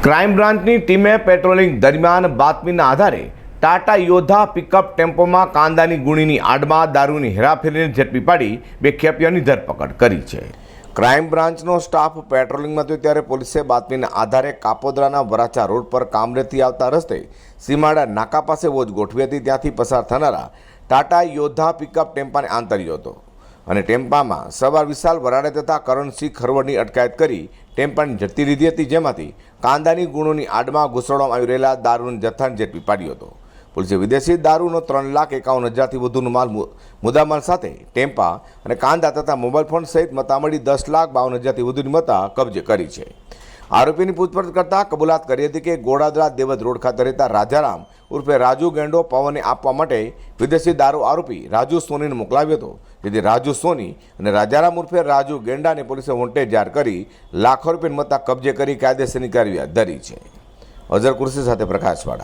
Crime બ્રાન્ચની ટીમે patrolling દરમિયાન બાતમીના આધારે ટાટા યોદ્ધા પિકઅપ ટેમ્પોમાં કાંદાની ગુણીની આડમાં દારૂની હેરાફેરીને ઝડપી પાડી બે ખેપિયાની ધરપકડ કરી છે। ક્રાઇમ બ્રાન્ચનો સ્ટાફ પેટ્રોલિંગમાં હતો ત્યારે પોલીસે બાતમીના આધારે કાપોદ્રાના વરાછા રોડ પર કામરેજથી આવતા રસ્તે સીમાડા નાકા પાસે વોચ ગોઠવી હતી। ત્યાંથી પસાર થનારા ટાટા યોદ્ધા પિકઅપ ટેમ્પાને આંતર્યો હતો અને ટેમ્પામાં સવાર વિશાલ વરાડે તથા કરણસિંહ ખરવડની અટકાયત કરી ટેમ્પાને ઝડપી લીધી હતી, જેમાંથી કાંદાની ગુણોની આડમાં ઘૂસડવામાં આવી રહેલા દારૂના જથ્થાને ઝડપી પાડ્યો હતો। પોલીસે વિદેશી દારૂનો 3,51,000થી વધુનો માલ મુદ્દામાલ સાથે ટેમ્પા અને કાંદા તથા મોબાઈલ ફોન સહિત મતામળી 10,52,000થી વધુની મતા કબજે કરી છે। આરોપીની પૂછપરછ કરતા કબૂલાત કરી હતી કે ગોડાદરા દેવદ રોડ ખાતે રહેતા રાજારામ ઉર્ફે રાજુ ગેંડો પવને આપવા માટે વિદેશી દારૂ આરોપી રાજુ સોનીને મોકલાવ્યો હતો, જેથી રાજુ સોની અને રાજારામ ઉર્ફે રાજુ ગેંડાને પોલીસે વોન્ટેડ જાહેર કરી લાખો રૂપિયાની મત્તા કબજે કરી કાયદેસરની કાર્યવાહી ધરી છે। અઝર કુર્સી સાથે પ્રકાશવાળા।